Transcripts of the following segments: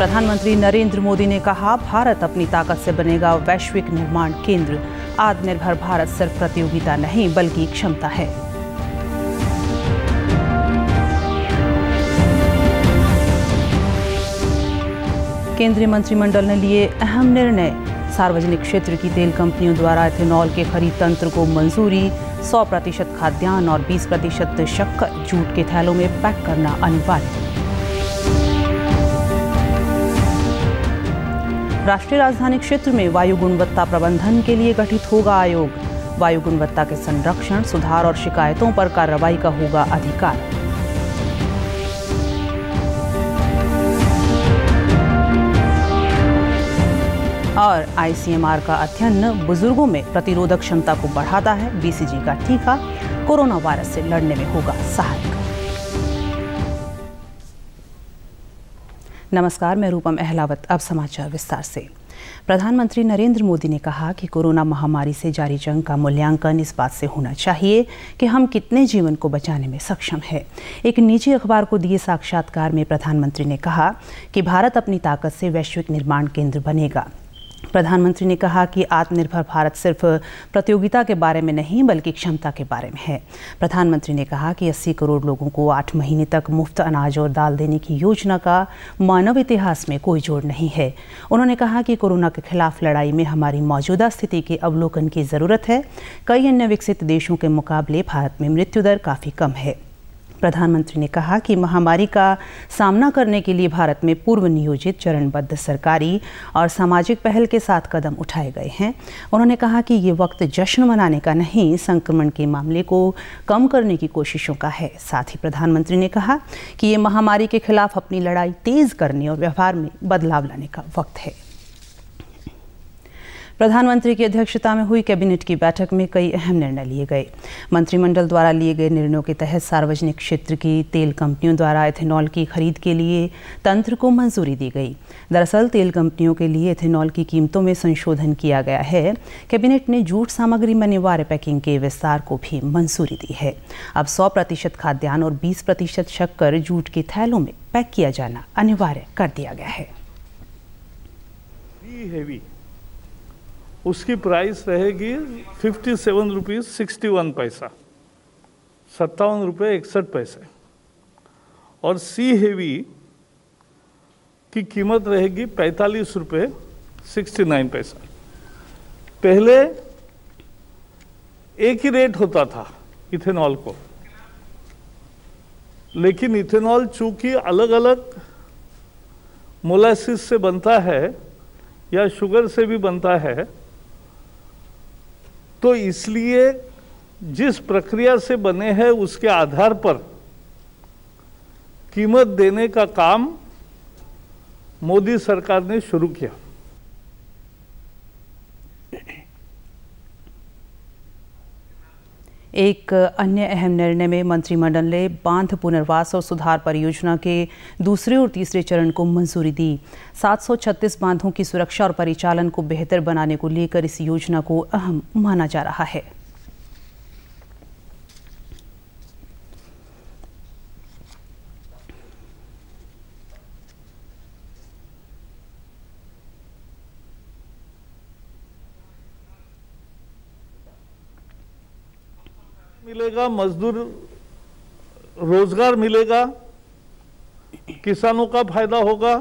प्रधानमंत्री नरेंद्र मोदी ने कहा, भारत अपनी ताकत से बनेगा वैश्विक निर्माण केंद्र। आत्मनिर्भर भारत सिर्फ प्रतियोगिता नहीं बल्कि क्षमता है। केंद्रीय मंत्रिमंडल ने लिए अहम निर्णय। सार्वजनिक क्षेत्र की तेल कंपनियों द्वारा इथेनॉल के खरीद तंत्र को मंजूरी। 100% खाद्यान्न और 20% शक्कर जूट के थैलों में पैक करना अनिवार्य। राष्ट्रीय राजधानी क्षेत्र में वायु गुणवत्ता प्रबंधन के लिए गठित होगा आयोग। वायु गुणवत्ता के संरक्षण, सुधार और शिकायतों पर कार्रवाई का होगा अधिकार। और ICMR का अध्ययन बुजुर्गों में प्रतिरोधक क्षमता को बढ़ाता है। BCG का टीका कोरोना वायरस से लड़ने में होगा सहायक। नमस्कार, मैं रूपम अहलावत। अब समाचार विस्तार से। प्रधानमंत्री नरेंद्र मोदी ने कहा कि कोरोना महामारी से जारी जंग का मूल्यांकन इस बात से होना चाहिए कि हम कितने जीवन को बचाने में सक्षम हैं। एक निजी अखबार को दिए साक्षात्कार में प्रधानमंत्री ने कहा कि भारत अपनी ताकत से वैश्विक निर्माण केंद्र बनेगा। प्रधानमंत्री ने कहा कि आत्मनिर्भर भारत सिर्फ प्रतियोगिता के बारे में नहीं बल्कि क्षमता के बारे में है। प्रधानमंत्री ने कहा कि 80 करोड़ लोगों को 8 महीने तक मुफ्त अनाज और दाल देने की योजना का मानव इतिहास में कोई जोड़ नहीं है। उन्होंने कहा कि कोरोना के खिलाफ लड़ाई में हमारी मौजूदा स्थिति के अवलोकन की ज़रूरत है। कई अन्य विकसित देशों के मुकाबले भारत में मृत्यु दर काफ़ी कम है। प्रधानमंत्री ने कहा कि महामारी का सामना करने के लिए भारत में पूर्व नियोजित चरणबद्ध सरकारी और सामाजिक पहल के साथ कदम उठाए गए हैं। उन्होंने कहा कि ये वक्त जश्न मनाने का नहीं, संक्रमण के मामले को कम करने की कोशिशों का है। साथ ही प्रधानमंत्री ने कहा कि ये महामारी के खिलाफ अपनी लड़ाई तेज करने और व्यवहार में बदलाव लाने का वक्त है। प्रधानमंत्री की अध्यक्षता में हुई कैबिनेट की बैठक में कई अहम निर्णय लिए गए। मंत्रिमंडल द्वारा लिए गए निर्णयों के तहत सार्वजनिक क्षेत्र की तेल कंपनियों द्वारा इथेनॉल की खरीद के लिए तंत्र को मंजूरी दी गई। दरअसल तेल कंपनियों के लिए इथेनॉल की कीमतों में संशोधन किया गया है। कैबिनेट ने जूट सामग्री में अनिवार्य पैकिंग के विस्तार को भी मंजूरी दी है। अब 100% खाद्यान्न और 20% शक्कर जूट के थैलों में पैक किया जाना अनिवार्य कर दिया गया है। उसकी प्राइस रहेगी 57 रुपीज़ 61 पैसा, 57 रुपये 61 पैसे। और सी हेवी की कीमत रहेगी 45 रुपये 69 पैसा। पहले एक ही रेट होता था इथेनॉल को, लेकिन इथेनॉल चूंकि अलग अलग मोलासिस से बनता है या शुगर से भी बनता है, तो इसलिए जिस प्रक्रिया से बने हैं उसके आधार पर कीमत देने का काम मोदी सरकार ने शुरू किया। एक अन्य अहम निर्णय में मंत्रिमंडल ने बांध पुनर्वास और सुधार परियोजना के दूसरे और तीसरे चरण को मंजूरी दी। 736 बांधों की सुरक्षा और परिचालन को बेहतर बनाने को लेकर इस योजना को अहम माना जा रहा है। मिलेगा, मजदूर रोजगार मिलेगा, किसानों का फायदा होगा।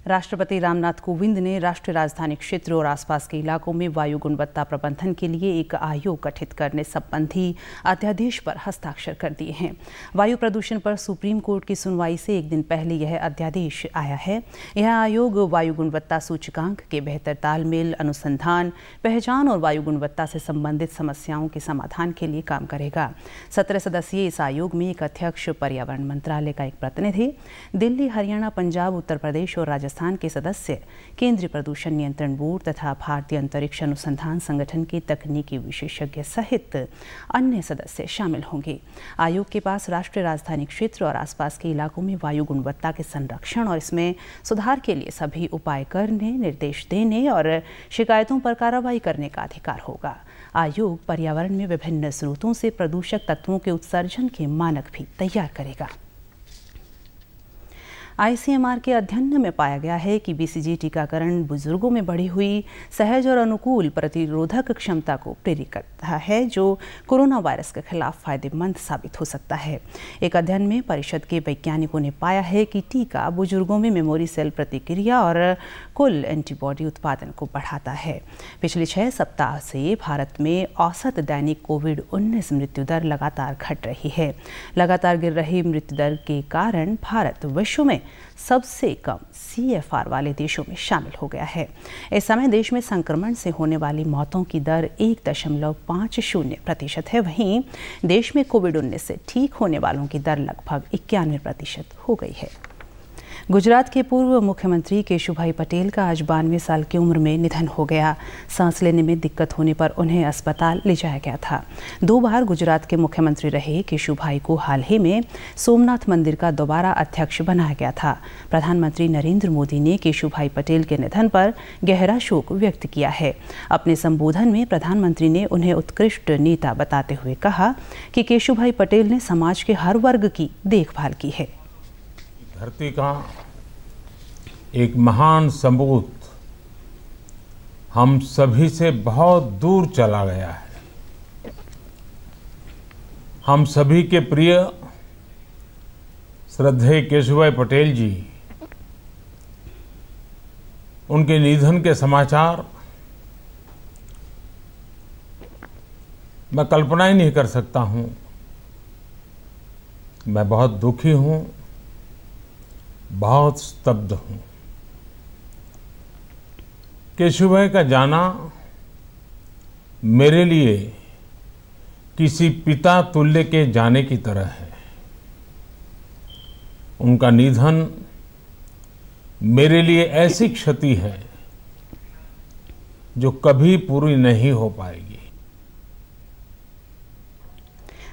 राष्ट्रपति रामनाथ कोविंद ने राष्ट्रीय राजधानी क्षेत्र और आसपास के इलाकों में वायु गुणवत्ता प्रबंधन के लिए एक आयोग गठित करने संबंधी अध्यादेश पर हस्ताक्षर कर दिए हैं। वायु प्रदूषण पर सुप्रीम कोर्ट की सुनवाई से एक दिन पहले यह अध्यादेश आया है। यह आयोग वायु गुणवत्ता सूचकांक के बेहतर तालमेल, अनुसंधान, पहचान और वायु गुणवत्ता से संबंधित समस्याओं के समाधान के लिए काम करेगा। 17 सदस्यीय इस आयोग में एक अध्यक्ष, पर्यावरण मंत्रालय का एक प्रतिनिधि, दिल्ली, हरियाणा, पंजाब, उत्तर प्रदेश और राजस्थान राजस्थान के सदस्य केंद्रीय प्रदूषण नियंत्रण बोर्ड तथा भारतीय अंतरिक्ष अनुसंधान संगठन के तकनीकी विशेषज्ञ सहित अन्य सदस्य शामिल होंगे। आयोग के पास राष्ट्रीय राजधानी क्षेत्र और आसपास के इलाकों में वायु गुणवत्ता के संरक्षण और इसमें सुधार के लिए सभी उपाय करने, निर्देश देने और शिकायतों पर कार्रवाई करने का अधिकार होगा। आयोग पर्यावरण में विभिन्न स्रोतों से प्रदूषक तत्वों के उत्सर्जन के मानक भी तैयार करेगा। ICMR के अध्ययन में पाया गया है कि BCG टीकाकरण बुजुर्गों में बढ़ी हुई सहज और अनुकूल प्रतिरोधक क्षमता को प्रेरित करता है, जो कोरोना वायरस के खिलाफ फायदेमंद साबित हो सकता है। एक अध्ययन में परिषद के वैज्ञानिकों ने पाया है कि टीका बुजुर्गों में मेमोरी सेल प्रतिक्रिया और कुल एंटीबॉडी उत्पादन को बढ़ाता है। पिछले 6 सप्ताह से भारत में औसत दैनिक कोविड-19 मृत्यु दर लगातार घट रही है। लगातार गिर रही मृत्यु दर के कारण भारत विश्व में सबसे कम CFR वाले देशों में शामिल हो गया है। इस समय देश में संक्रमण से होने वाली मौतों की दर 1.50% है। वहीं देश में कोविड-19 से ठीक होने वालों की दर लगभग 91% हो गई है। गुजरात के पूर्व मुख्यमंत्री केशुभाई पटेल का आज 92 साल की उम्र में निधन हो गया। सांस लेने में दिक्कत होने पर उन्हें अस्पताल ले जाया गया था। 2 बार गुजरात के मुख्यमंत्री रहे केशुभाई को हाल ही में सोमनाथ मंदिर का दोबारा अध्यक्ष बनाया गया था। प्रधानमंत्री नरेंद्र मोदी ने केशुभाई पटेल के निधन पर गहरा शोक व्यक्त किया है। अपने संबोधन में प्रधानमंत्री ने उन्हें उत्कृष्ट नेता बताते हुए कहा कि केशुभाई पटेल ने समाज के हर वर्ग की देखभाल की है। धरती का एक महान सबूत हम सभी से बहुत दूर चला गया है। हम सभी के प्रिय श्रद्धेय केशुभाई पटेल जी, उनके निधन के समाचार मैं कल्पना ही नहीं कर सकता हूं। मैं बहुत दुखी हूं, बहुत स्तब्ध हूं। केशुभाई का जाना मेरे लिए किसी पिता तुल्य के जाने की तरह है। उनका निधन मेरे लिए ऐसी क्षति है जो कभी पूरी नहीं हो पाएगी।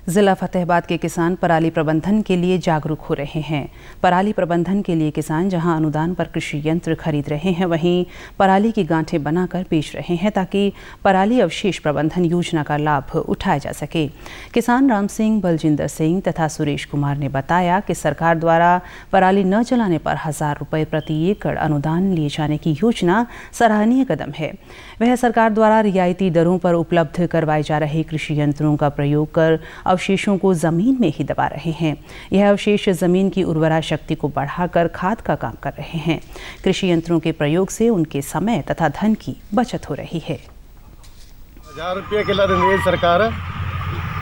जिला फतेहाबाद के किसान पराली प्रबंधन के लिए जागरूक हो रहे हैं। पराली प्रबंधन के लिए किसान जहां अनुदान पर कृषि यंत्र खरीद रहे हैं, वहीं पराली की गांठें बनाकर बेच रहे हैं ताकि पराली अवशेष प्रबंधन योजना का लाभ उठाया जा सके। किसान राम सिंह, बलजिंदर सिंह तथा सुरेश कुमार ने बताया कि सरकार द्वारा पराली न जलाने पर 1000 रुपये प्रति एकड़ अनुदान लिए जाने की योजना सराहनीय कदम है। वह सरकार द्वारा रियायती दरों पर उपलब्ध करवाए जा रहे कृषि यंत्रों का प्रयोग कर अवशेषों को जमीन में ही दबा रहे हैं। यह अवशेष जमीन की उर्वरा शक्ति को बढ़ाकर खाद का काम कर रहे हैं। कृषि यंत्रों के प्रयोग से उनके समय तथा धन की बचत हो रही है। 1000 रुपये किलो दिंदी है सरकार,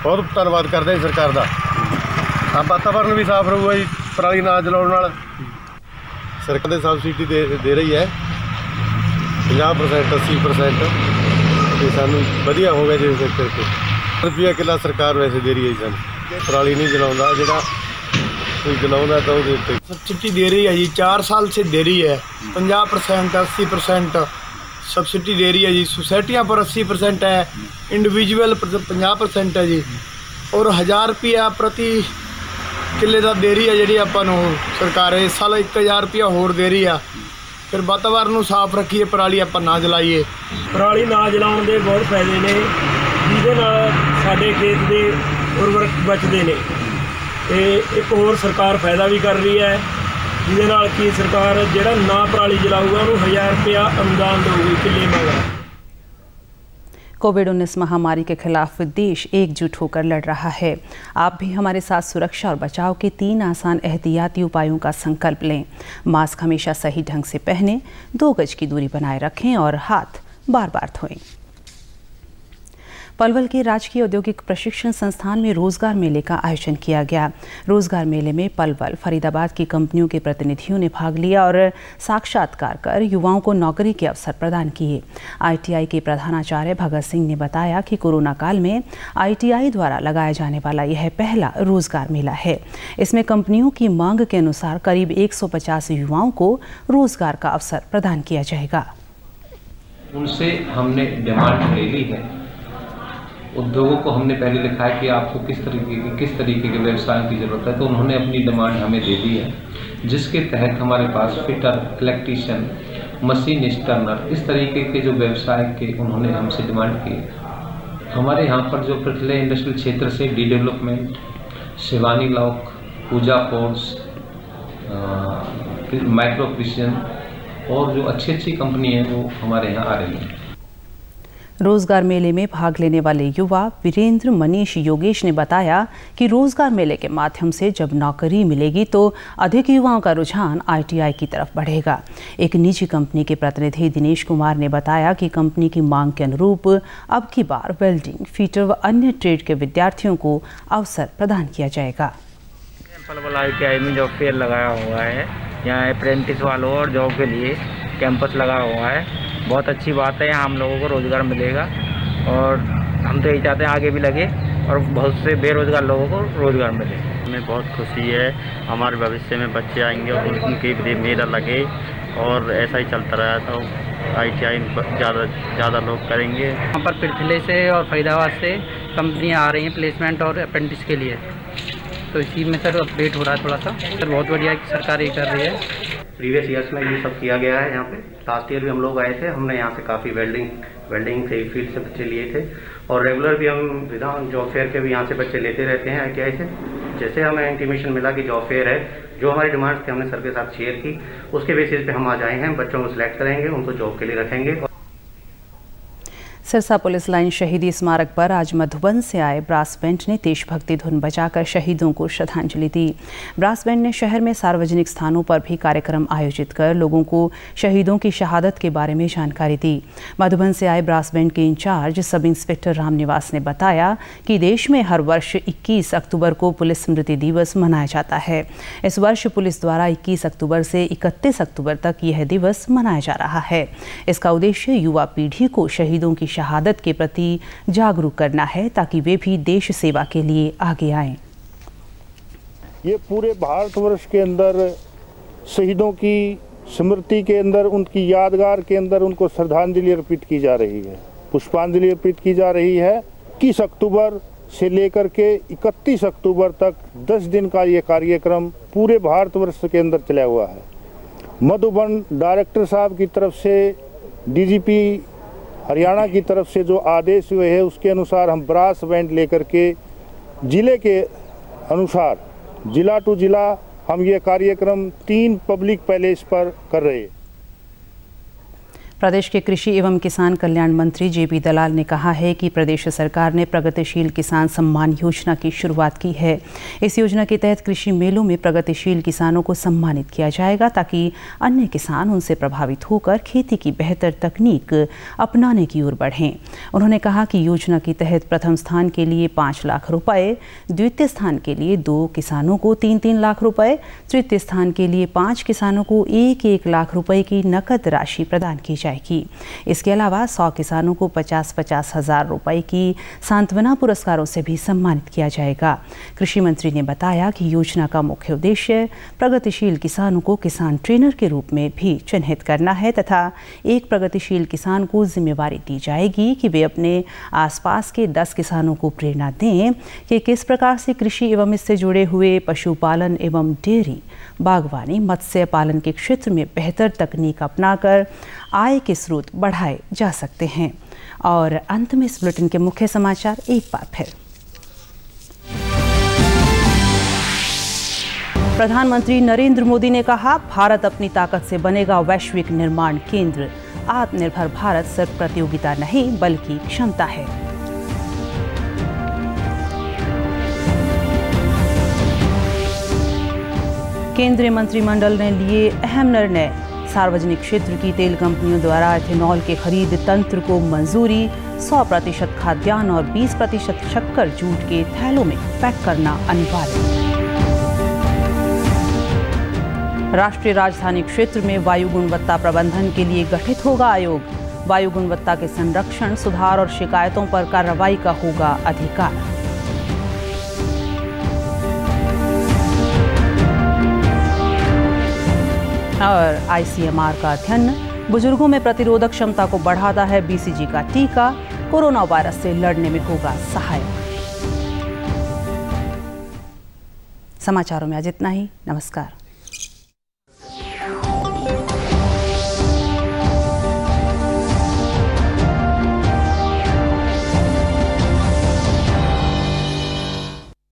बहुत धन्यवाद करते हैं सरकार का। वातावरण भी साफ रहूगा जी, पराली ना जलाने नाल सरकार ने सबसिडी दे रही है 50%, 80%। तो सानू वधिया हो गया जी करके। रुपया किला सरकार वैसे दे रही है सन, पराली नहीं जलाता, जो कोई जलाता तो सब्सिडी दे रही है जी। 4 साल से दे रही है। 50%, 80% सब्सिडी दे रही है जी। सोसाइटियाँ पर 80% है, इंडिविजुअल 50% है जी। और 1000 रुपया प्रति किले का दे रही है जी अपन सरकार। इस साल 1000 रुपया होर दे रही है। फिर वातावरण को साफ रखिए, पराली आप ना जलाइए। पराली ना जलाने के बहुत फायदे ने, जिहदे नाल साडे खेत के उर्वरक बचते हैं। तो एक होर सरकार फायदा भी कर रही है, जिहदे नाल कि सरकार जिहड़ा ना पराली जलाऊगा उन्हें 1000 रुपया अनुदान देगी किले मगर। कोविड-19 महामारी के खिलाफ देश एकजुट होकर लड़ रहा है। आप भी हमारे साथ सुरक्षा और बचाव के 3 आसान एहतियाती उपायों का संकल्प लें। मास्क हमेशा सही ढंग से पहनें, 2 गज की दूरी बनाए रखें और हाथ बार-बार धोएं। पलवल के राजकीय औद्योगिक प्रशिक्षण संस्थान में रोजगार मेले का आयोजन किया गया। रोजगार मेले में पलवल, फरीदाबाद की कंपनियों के प्रतिनिधियों ने भाग लिया और साक्षात्कार कर युवाओं को नौकरी के अवसर प्रदान किए। ITI के प्रधानाचार्य भगत सिंह ने बताया कि कोरोना काल में ITI द्वारा लगाया जाने वाला यह पहला रोजगार मेला है। इसमें कंपनियों की मांग के अनुसार करीब 150 युवाओं को रोजगार का अवसर प्रदान किया जाएगा। उनसे हमने डिमांड ले ली है। उद्योगों को हमने पहले लिखा है कि आपको किस तरीके के व्यवसाय की ज़रूरत है, तो उन्होंने अपनी डिमांड हमें दे दी है, जिसके तहत हमारे पास फिटर, इलेक्ट्रीशियन, मशीनिस्ट, टर्नर, इस तरीके के जो व्यवसाय के उन्होंने हमसे डिमांड की। हमारे यहाँ पर जो पृथले इंडस्ट्रियल क्षेत्र से डी डेवलपमेंट, शिवानी लॉक, पूजा पोर्ट्स, माइक्रो प्रिसिजन और जो अच्छी कंपनी है वो हमारे यहाँ आ रही है। रोजगार मेले में भाग लेने वाले युवा वीरेंद्र मनीष योगेश ने बताया कि रोजगार मेले के माध्यम से जब नौकरी मिलेगी तो अधिक युवाओं का रुझान ITI की तरफ बढ़ेगा। एक निजी कंपनी के प्रतिनिधि दिनेश कुमार ने बताया कि कंपनी की मांग के अनुरूप अब की बार वेल्डिंग, फीटर व अन्य ट्रेड के विद्यार्थियों को अवसर प्रदान किया जाएगा। पलवल ITI में जॉब फेयर लगाया हुआ है। यहाँ अप्रेंटिस वालों और जॉब के लिए कैंपस लगा हुआ है। बहुत अच्छी बात है, यहाँ हम लोगों को रोज़गार मिलेगा और हम तो यही चाहते हैं आगे भी लगे और बहुत से बेरोज़गार लोगों को रोज़गार मिले। हमें बहुत खुशी है, हमारे भविष्य में बच्चे आएंगे और उनकी भी मेला लगे और ऐसा ही चलता रहा तो ITI ज़्यादा लोग करेंगे। यहाँ पर पृथले से और फरीदाबाद से कंपनियाँ आ रही हैं प्लेसमेंट और अप्रेंटिस के लिए, तो इसी में सर अपडेट हो रहा है थोड़ा सा। सर बहुत बढ़िया है कि सरकार ये कर रही है। प्रीवियस ईयर्स में ये सब किया गया है। यहाँ पे लास्ट ईयर भी हम लोग आए थे, हमने यहाँ से काफ़ी वेल्डिंग से फील्ड से बच्चे लिए थे और रेगुलर भी हम विदाउट जॉब फेयर के भी यहाँ से बच्चे लेते रहते हैं ITI से। जैसे हमें इंटीमेशन मिला कि जॉब फेयर है, जो हमारी डिमांड्स थे हमने सर के साथ शेयर की, उसके बेसिस पे हम आज आए हैं। बच्चों को सिलेक्ट करेंगे, उनको जॉब के लिए रखेंगे। सिरसा पुलिस लाइन शहीदी स्मारक पर आज मधुबन से आए ब्रास बैंड ने देशभक्ति धुन बजाकर शहीदों को श्रद्धांजलि दी। ब्रास बैंड ने शहर में सार्वजनिक स्थानों पर भी कार्यक्रम आयोजित कर लोगों को शहीदों की शहादत के बारे में जानकारी दी। मधुबन से आए ब्रास बैंड के इंचार्ज सब इंस्पेक्टर रामनिवास ने बताया कि देश में हर वर्ष 21 अक्टूबर को पुलिस स्मृति दिवस मनाया जाता है। इस वर्ष पुलिस द्वारा 21 अक्टूबर से 31 अक्टूबर तक यह दिवस मनाया जा रहा है। इसका उद्देश्य युवा पीढ़ी को शहीदों की शहादत के प्रति जागरूक करना है ताकि वे भी देश सेवा के लिए आगे आएं। ये पूरे भारतवर्ष के अंदर शहीदों की स्मृति के अंदर, उनकी यादगार के अंदर उनको श्रद्धांजलि अर्पित की जा रही है, पुष्पांजलि अर्पित की जा रही है। 21 अक्टूबर से लेकर के 31 अक्टूबर तक 10 दिन का ये कार्यक्रम पूरे भारतवर्ष के अंदर चला हुआ है। मधुबन डायरेक्टर साहब की तरफ से, DGP हरियाणा की तरफ से जो आदेश हुए हैं उसके अनुसार हम ब्रास बैंड लेकर के जिले के अनुसार जिला टू जिला हम ये कार्यक्रम 3 पब्लिक पैलेस पर कर रहे हैं। प्रदेश के कृषि एवं किसान कल्याण मंत्री JP दलाल ने कहा है कि प्रदेश सरकार ने प्रगतिशील किसान सम्मान योजना की शुरुआत की है। इस योजना के तहत कृषि मेलों में प्रगतिशील किसानों को सम्मानित किया जाएगा ताकि अन्य किसान उनसे प्रभावित होकर खेती की बेहतर तकनीक अपनाने की ओर बढ़ें। उन्होंने कहा कि योजना के तहत प्रथम स्थान के लिए 5 लाख रुपए, द्वितीय स्थान के लिए 2 किसानों को 3-3 लाख रुपए, तृतीय स्थान के लिए 5 किसानों को 1-1 लाख रुपए की नकद राशि प्रदान की जाएगी। इसके अलावा 100 किसानों को 50-50 हजार रुपए की सांत्वना पुरस्कारों से भी सम्मानित किया जाएगा। कृषि मंत्री ने बताया कि योजना का मुख्य उद्देश्य प्रगतिशील किसानों को किसान ट्रेनर के रूप में भी चिन्हित करना है तथा एक प्रगतिशील किसान को जिम्मेवारी दी जाएगी कि वे अपने आसपास के 10 किसानों को प्रेरणा दें कि किस प्रकार से कृषि एवं इससे जुड़े हुए पशुपालन एवं डेयरी, बागवानी, मत्स्य पालन के क्षेत्र में बेहतर तकनीक अपनाकर आय के स्रोत बढ़ाए जा सकते हैं। और अंत में इस बुलेटिन के मुख्य समाचार एक बार फिर। प्रधानमंत्री नरेंद्र मोदी ने कहा, भारत अपनी ताकत से बनेगा वैश्विक निर्माण केंद्र। आत्मनिर्भर भारत सिर्फ प्रतियोगिता नहीं बल्कि क्षमता है। केंद्रीय मंत्रिमंडल ने लिए अहम निर्णय, सार्वजनिक क्षेत्र की तेल कंपनियों द्वारा एथेनॉल के खरीद तंत्र को मंजूरी। 100% खाद्यान्न और 20% शक्कर जूट के थैलों में पैक करना अनिवार्य। राष्ट्रीय राजधानी क्षेत्र में वायु गुणवत्ता प्रबंधन के लिए गठित होगा आयोग। वायु गुणवत्ता के संरक्षण, सुधार और शिकायतों पर कार्रवाई का होगा अधिकार। और ICMR का अध्ययन, बुजुर्गों में प्रतिरोधक क्षमता को बढ़ाता है BCG का टीका, कोरोना वायरस से लड़ने में होगा सहायक। समाचारों में आज इतना ही। नमस्कार।